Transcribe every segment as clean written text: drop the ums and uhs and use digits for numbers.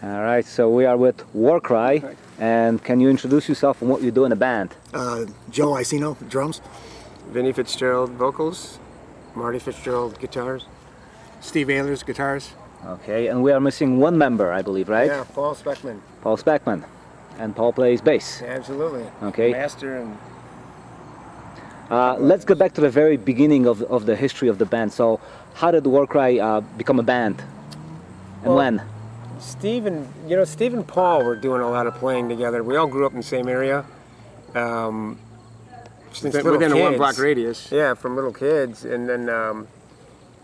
All right, so we are with Warcry, and can you introduce yourself and what you do in the band? Joe Iacinno, drums. Vinny Fitzgerald, vocals. Marty Fitzgerald, guitars. Steve Ahlers, guitars. Okay, and we are missing one member, I believe, right? Yeah, Paul Speckmann. Paul Speckmann. And Paul plays bass. Absolutely. Okay. Master and... Let's get back to the very beginning of the history of the band. So, how did Warcry become a band? And when? Steve and Paul were doing a lot of playing together. We all grew up in the same area. Since within a one-block radius. Yeah, from little kids. And then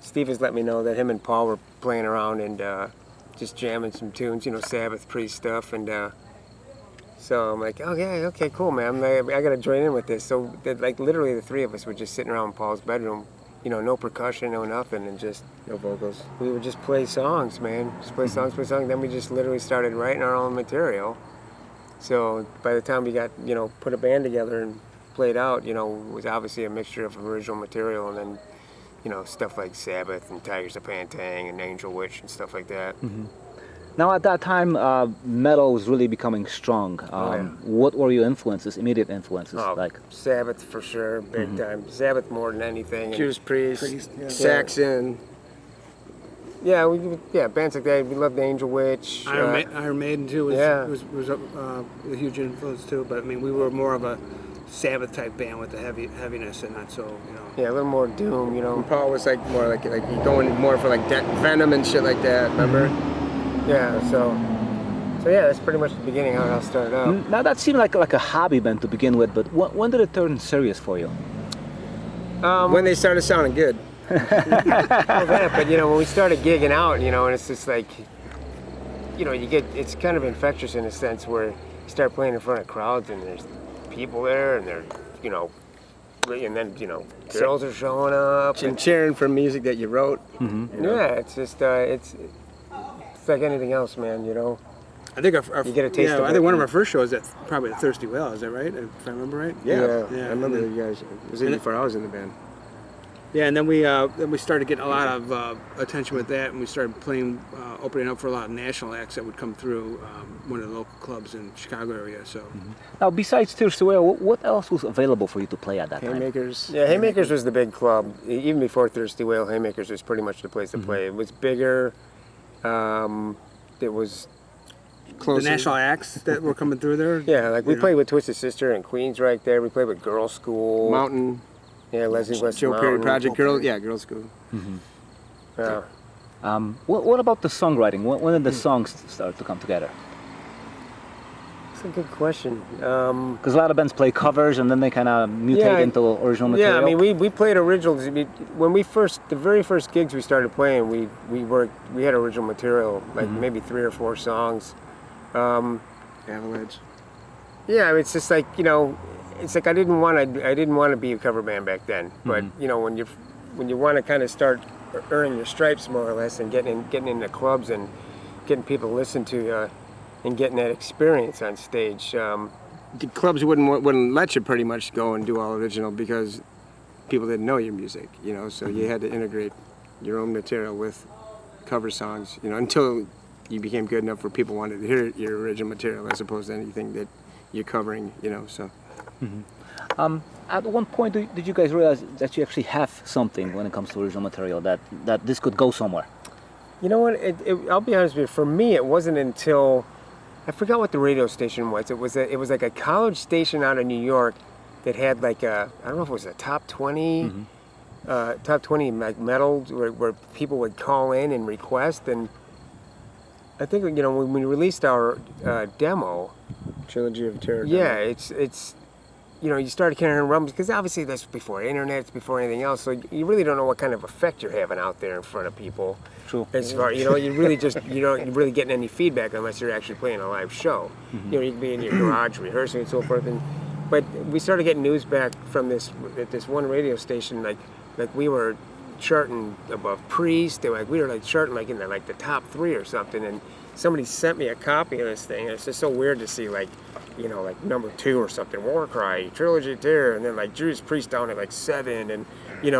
Steve has let me know that him and Paul were playing around and just jamming some tunes, Sabbath, Priest stuff. And so I'm like, okay, cool, man. I got to join in with this. So, like, literally the three of us were just sitting around Paul's bedroom, no percussion, no nothing, and just no vocals. We would just play songs, man. Just play songs. Then we just literally started writing our own material. So by the time we got, put a band together and played out, it was obviously a mixture of original material and then, stuff like Sabbath and Tigers of Pantang and Angel Witch and stuff like that. Mm-hmm. Now at that time, metal was really becoming strong. What were your influences, immediate influences? Like Sabbath for sure, big time. Sabbath more than anything. Judas Priest, Saxon. Yeah, bands like that. We loved Angel Witch. Iron Maiden too was a huge influence too. But I mean, we were more of a Sabbath type band with the heaviness and not so Yeah, a little more doom. And Paul was more like going more for like Venom and shit like that. Remember? Yeah. So yeah, that's pretty much the beginning how it all started out. Now that seemed like a hobby band to begin with, but when did it turn serious for you? When they started sounding good. But when we started gigging out, and it's just like, it's kind of infectious in a sense where you start playing in front of crowds and there's people there and they're, and then girls are showing up and cheering for music that you wrote. Mm-hmm. Yeah, it's just it's like anything else, man. I think you get a taste of it. I think one of our first shows probably at Thirsty Well. Is that right? If I remember right? Yeah. I remember you guys. It was even before I was in the band. Yeah, and then we started getting a lot of attention with that, and we started playing, opening up for a lot of national acts that would come through one of the local clubs in the Chicago area. So now, besides Thirsty Well, what else was available for you to play at that time? Haymakers. Yeah, Haymakers was the big club. Even before Thirsty Whale, Haymakers was pretty much the place to play. It was bigger. It was closer. The national acts that were coming through there. Yeah, like we played with Twisted Sister and Queens right there. We played with Girl School. Mountain. Yeah, Leslie West Joe Mountain. Perry Project, Girl School. Mm-hmm. Yeah. What about the songwriting? When did the songs start to come together? That's a good question. Because a lot of bands play covers and then they kind of mutate into original material. Yeah, I mean, we played originals. When the very first gigs we started playing, we had original material, like maybe 3 or 4 songs. Avalanche. Yeah, it's just like it's like I didn't want to be a cover band back then, but when you want to kind of start earning your stripes more or less and getting into clubs and getting people to listen to you and getting that experience on stage. The clubs wouldn't let you pretty much go and do all original because people didn't know your music, so you had to integrate your own material with cover songs, until you became good enough where people wanted to hear your original material as opposed to anything that you're covering, so. Mm-hmm. At one point, did you guys realize that you actually have something when it comes to original material that this could go somewhere? You know what? I'll be honest with you. For me, it wasn't until I forgot what the radio station was. It was like a college station out of New York that had like I don't know if it was a top 20, top 20 like metal where people would call in and request. And I think when we released our demo, Trilogy of Terror. Yeah, it's you started hearing rumbles because obviously that's before internet, it's before anything else. So you really don't know what kind of effect you're having out there in front of people. True. As far you really just you're really getting any feedback unless you're actually playing a live show. You can be in your garage rehearsing and so forth. But we started getting news back from this one radio station like we were charting above Priest. We were like charting like in the top 3 or something. And somebody sent me a copy of this thing. And it's just so weird to see like number 2 or something, Warcry, Trilogy of Terror, and then like Judas Priest down at like 7, and it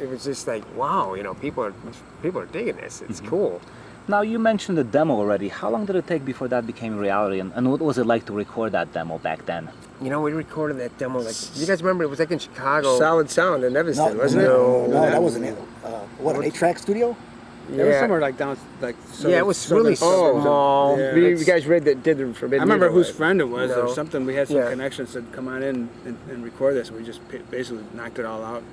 was just like wow, people are digging this. It's cool. Now you mentioned the demo already. How long did it take before that became reality, and what was it like to record that demo back then? You know, we recorded that demo, like, you guys remember, it was like in Chicago. Solid Sound in Evanston, wasn't it? No, that wasn't it. What, an 8-track studio? It was somewhere like down, like Yeah, it was really small. Yeah. You guys did the Forbidden I remember Evil, whose right? friend it was No. or something. We had some Yeah. connections, said, come on in and record this. And we just basically knocked it all out.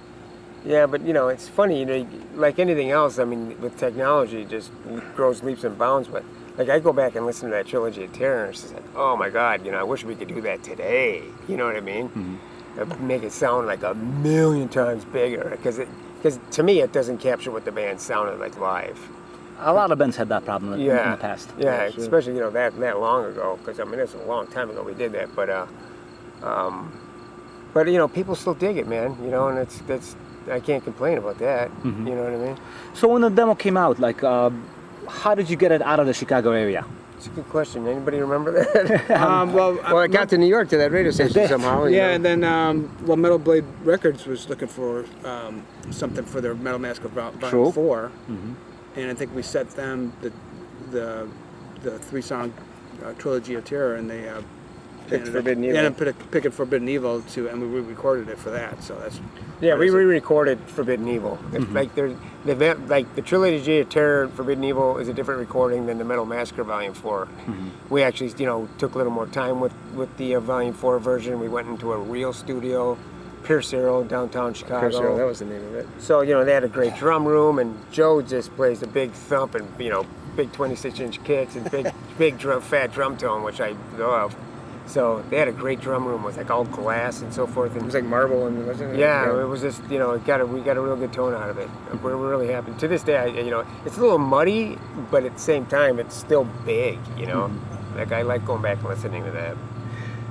Yeah, but you know, it's funny, you know, like anything else, I mean, with technology, it just grows leaps and bounds. But like, I go back and listen to that Trilogy of Terror, and it's just like, oh my God, you know, I wish we could do that today. You know what I mean? Make it sound like a million times bigger, because to me, it doesn't capture what the band sounded like live. A lot of bands had that problem in the past. Yeah, Yeah, sure. especially, you know, that long ago, because I mean, it's a long time ago we did that, but you know, people still dig it, man. You know, and that's I can't complain about that. You know what I mean? So when the demo came out, like, how did you get it out of the Chicago area? It's a good question. Anybody remember that? Well, it got to New York to that radio station did. somehow. you Yeah, know. and then Metal Blade Records was looking for something for their Metal Massacre True. Volume 4, and I think we set them the 3-song Trilogy of Terror, and they Picked Forbidden Evil. Yeah, and picked Forbidden Evil and we re-recorded it for that. So that's Yeah, we re-recorded Forbidden Evil. Like the Trilogy of Terror, Forbidden Evil is a different recording than the Metal Massacre Volume 4. We actually, you know, took a little more time with the Volume 4 version. We went into a real studio, Pierce Arrow, downtown Chicago. Pierce Arrow, that was the name of it. So, you know, they had a great drum room, and Joe just plays a big thump and, you know, big 26-inch kicks and big fat drum tone, which I love. So they had a great drum room with like all glass and so forth. And It was like marble and wasn't it? yeah, it was just, you know, we got a real good tone out of it. We're really happy. To this day, you know, it's a little muddy, but at the same time, it's still big, you know. Like, I like going back and listening to that.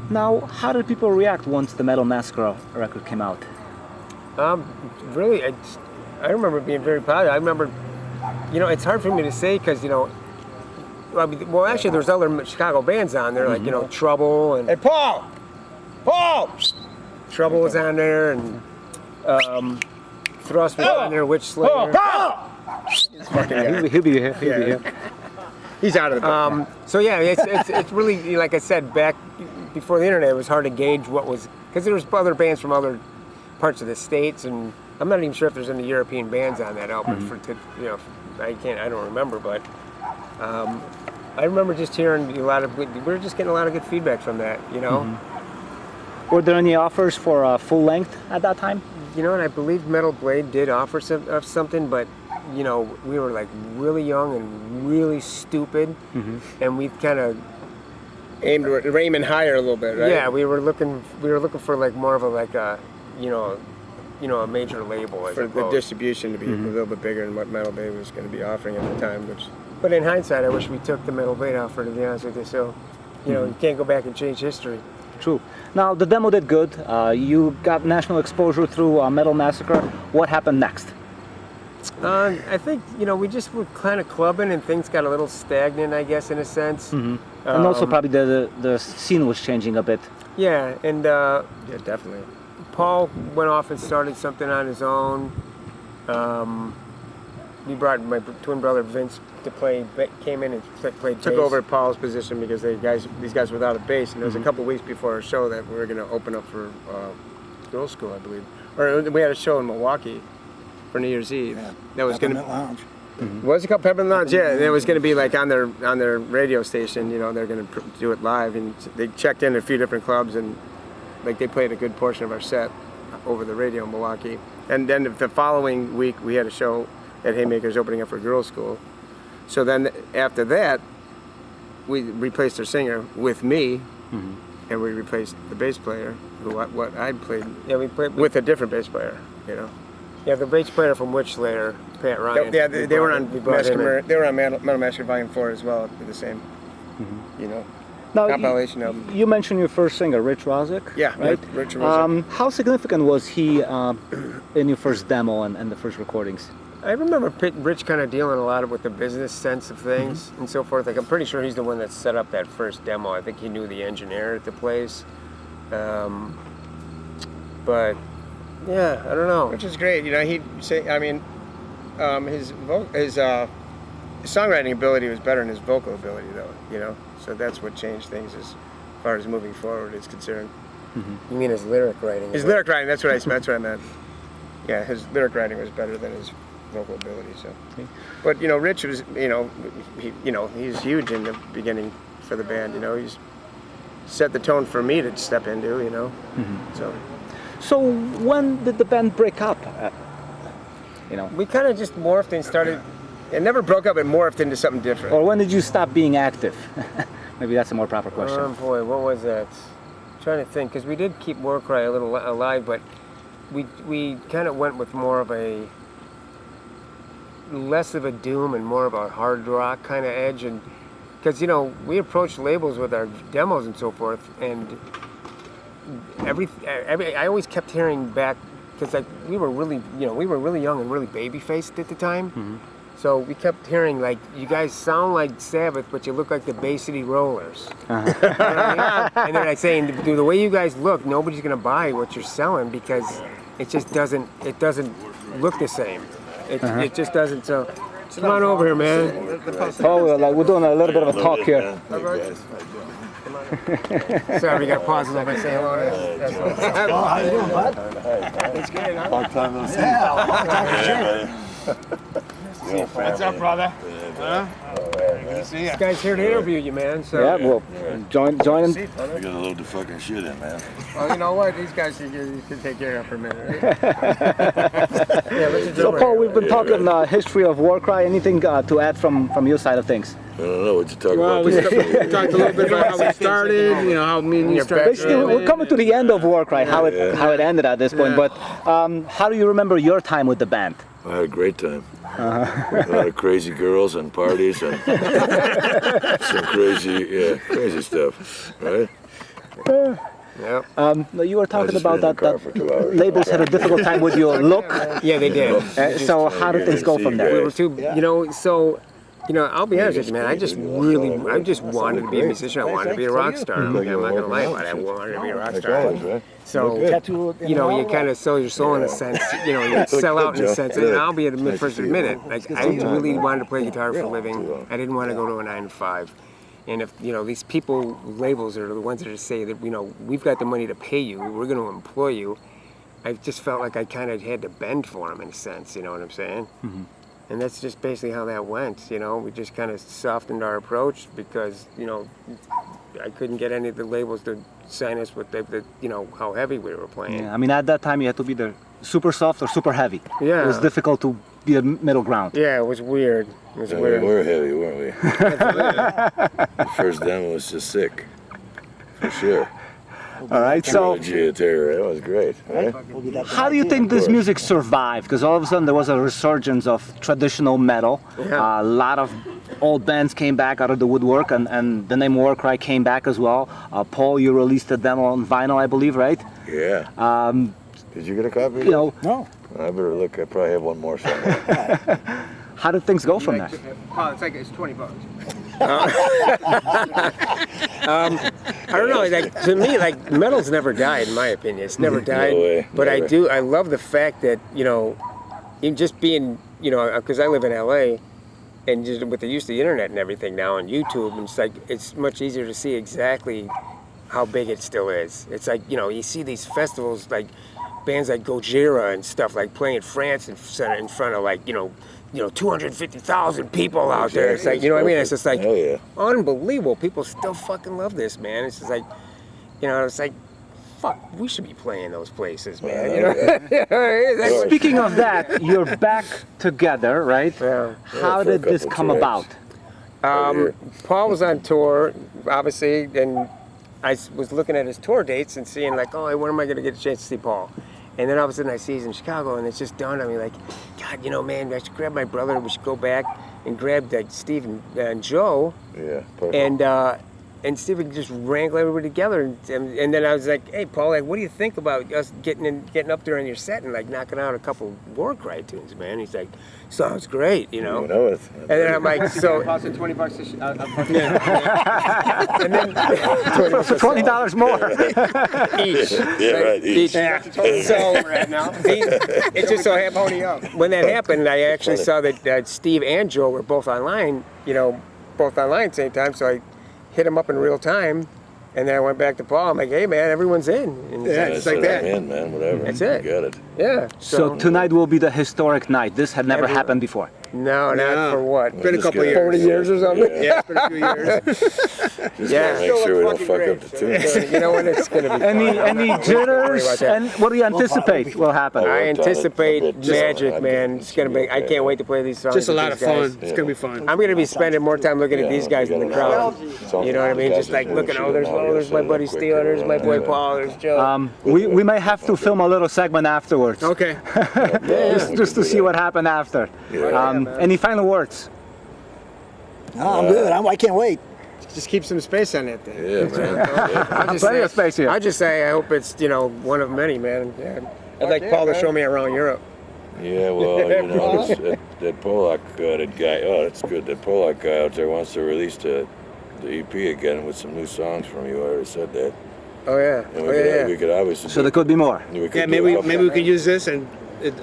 Now, how did people react once the Metal Massacre record came out? Really, I remember being very proud. I remember, you know, it's hard for me to say because, you know, well, actually, there's other Chicago bands on there, like, you know, Trouble and... Hey, Paul! Trouble was on there, and Thrust was on there, Witch Slayer. He'll be here. He's out of the book. So yeah, it's really, like I said, back before the internet, it was hard to gauge what was, because there was other bands from other parts of the states, and I'm not even sure if there's any European bands on that album. You know, I don't remember, but I remember just hearing we were just getting a lot of good feedback from that, you know. Were there any offers for full length at that time? You know, and I believe Metal Blade did offer something, but you know, we were like really young and really stupid, and we kind of Aimed Raymond higher a little bit, right? yeah, we were looking for like more of a a major label, I For the suppose. distribution to be a little bit bigger than what Metal Blade was going to be offering at the time, which... But in hindsight, I wish we took the Metal Blade offer, to be honest with you. So, you know, you can't go back and change history. True. Now, the demo did good. You got national exposure through Metal Massacre. What happened next? I think, you know, we just were kind of clubbing and things got a little stagnant, I guess, in a sense. And also probably the scene was changing a bit. Yeah, and Yeah, definitely. Paul went off and started something on his own. We brought my twin brother Vince to came in and played Took bass. over Paul's position because these guys were without a bass, and it was a couple weeks before our show that we were going to open up for girls' school, I believe. Or we had a show in Milwaukee for New Year's Eve. Yeah. That was going to... Peppermint Lounge. Was it called Peppermint Lounge? Yeah, and it was going to be like on their radio station. You know, they're going to do it live, and they checked in a few different clubs, and like they played a good portion of our set over the radio in Milwaukee. And then the following week, we had a show at Haymakers opening up for girls' school. So then after that, we replaced our singer with me, and we replaced the bass player, what I'd played Yeah, we played with a different bass player. You know. Yeah, the bass player from Witch Slayer, Pat Ryan. Yeah, they were on we brought him in. They were on Metal Massacre Volume 4 as well, the same, you know, Now, compilation album. you mentioned your first singer, Rich Rosick. Yeah, right. Rich Rosick. How significant was he in your first demo and the first recordings? I remember Rich kind of dealing a lot with the business sense of things and so forth. Like, I'm pretty sure he's the one that set up that first demo. I think he knew the engineer at the place. But yeah, I don't know. Which is great, you know. He'd say, I mean, his songwriting ability was better than his vocal ability, though. You know, so that's what changed things as far as moving forward is concerned. You mean his lyric writing? His lyric writing, that's what I meant. Yeah, his lyric writing was better than his vocal ability. So, but you know, Rich was, he's huge in the beginning for the band. You know, he's set the tone for me to step into. You know, So when did the band break up? we kind of just morphed and started. It never broke up; it morphed into something different. Or when did you stop being active? Maybe that's a more proper question. Oh boy, what was that? I'm trying to think, because we did keep Warcry a little alive, but we kind of went with more of a less of a doom and more of a hard rock kind of edge, and because we approached labels with our demos and so forth, and I always kept hearing back because we were really young and really baby faced at the time. So we kept hearing, like, you guys sound like Sabbath, but you look like the Bay City Rollers. You know what I mean? And then I say, the way you guys look, nobody's going to buy what you're selling because it just doesn't look the same. It just doesn't. So come on over here, man. We're doing a little bit of a talk here. Sorry, we got to pause a little bit. Say hello. Oh, how you doing, bud? It's good, huh? Long time no see. What's up, brother? Good to see you. This guy's here to interview you, man. So Yeah, well, join him. You gotta load the fucking shit in, man. Well, you know what? These guys you can take care of for a minute. Right? So, Paul, we've been talking history of Warcry. Anything to add from your side of things? I don't know what you talking Well, about. we talked a little bit about how we started, how me and you started. Basically, we're coming to the end of Warcry, how it ended at this point. But how do you remember your time with the band? I had a great time. A lot of crazy girls and parties and some crazy stuff, right? Yep. You were talking just about been in that, the car for 2 hours. labels had a difficult time with your look. Yeah, they did. So how did things go from We there? were too, I'll be honest with you, man. I just wanted to be a musician. I wanted to be a rock star. I'm not gonna lie about it. I wanted to be a rock star. Right? So, you kind of sell your soul in a sense. You sell out in a sense. And I'll be the first to admit it. Like, I really wanted to play guitar for a living. I didn't want to go to a 9 to 5. And if these people, labels are the ones that say that we've got the money to pay you, we're going to employ you. I just felt like I kind of had to bend for them in a sense. You know what I'm saying? And that's just basically how that went, We just kind of softened our approach because, I couldn't get any of the labels to sign us with how heavy we were playing. Yeah, I mean, at that time you had to be either super soft or super heavy. Yeah. It was difficult to be a middle ground. Yeah, it was weird. It was Yeah, weird. we were heavy, weren't we? The first demo was just sick, for sure. All right, so Trilogy of Terror, that was great, right? how do you think this music survived? Because all of a sudden there was a resurgence of traditional metal. Yeah. A lot of old bands came back out of the woodwork, and the name Warcry came back as well. Paul, you released a demo on vinyl, I believe, right? Yeah. Did you get a copy? No. I better look. I probably have one more somewhere. How did things go from there? Oh, it's $20. I don't know. To me, metal's never died, in my opinion. It's never died. No way, But never. I love the fact that in just being, because I live in LA, and just with the use of the internet and everything now and YouTube, and it's much easier to see exactly how big it still is. It's you see these festivals bands like Gojira and stuff playing France in front of 250,000 people out there. It's you know what I mean? It's just Hell yeah. unbelievable. People still fucking love this, man. It's just fuck, we should be playing those places, man. Speaking of that, you're back together, right? Yeah. How for a did this couple come tracks. about? Paul was on tour, obviously, and I was looking at his tour dates and seeing when am I going to get a chance to see Paul? And then all of a sudden I see he's in Chicago, and it's just dawned on me God, man, I should grab my brother. We should go back and grab Steve and Joe. Yeah, perfect. And and see if we can just wrangle everybody together. And then I was like, hey, Paul, like, what do you think about us getting up there on your set and like knocking out a couple war cry tunes, man? He's like, sounds great, you know. You know it. And then I'm like, so. Cost it $20 a And then For $20 more. each. Yeah, right. Each. So it just so happened when that happened, I actually saw that Steve and Joe were both online, you know, both online at the same time. So I hit him up in real time, and then I went back to Paul. I'm like, hey man, everyone's in. And he's Yeah, like, it's like that. I'm in, man. Whatever. That's it. You got it. yeah. So tonight will be the historic night. This had never Everyone. happened before. No, not No. for what? Been a Just couple gotta- years. 40 years or something? Yeah, it's been a few years. Just Yeah. gotta make sure we don't fuck up the tune. You know what? It's gonna be Any fun. any Don't worry about jitters? that. And what do you anticipate will happen? Oh, I worked on it a anticipate bit, just- magic, I'm man. getting It's gonna be. I okay. can't wait to play these songs. Just a with lot of these guys. fun. It's gonna be fun. I'm gonna be spending more time looking at Yeah, these guys we in the gotta- crowd. You know what I mean? Just like looking, there's my buddy Steele, there's my boy Paul, there's Joe. We may have to film a little segment afterwards. Okay. Just to see what happened after. Any final words? No, I'm good. I can't wait. Just keep some space on that thing. Yeah, man. I'll just Plenty of space here. I just say I hope it's one of many, man. Yeah. I'd like Paul to show me around Europe. Yeah, well, you know, that Polak, that guy, oh, that's good. That Polak guy out there wants to release the EP again with some new songs from you. I already said that. Oh yeah. And Oh yeah. we could obviously So there could be more. we could Yeah, do maybe a couple, we could use this and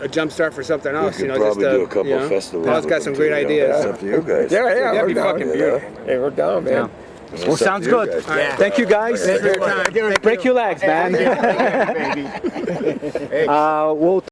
a jump start for something we else. could You know, probably just do a couple you know, festivals. Paul's with got them some too, great you know. ideas. That's up to you guys. Yeah, That'd we're be down. fucking Yeah. Hey, we're down, man. That's Well, up to sounds you good. guys. Yeah. Thank you guys. Thank you. Break your legs, man. We'll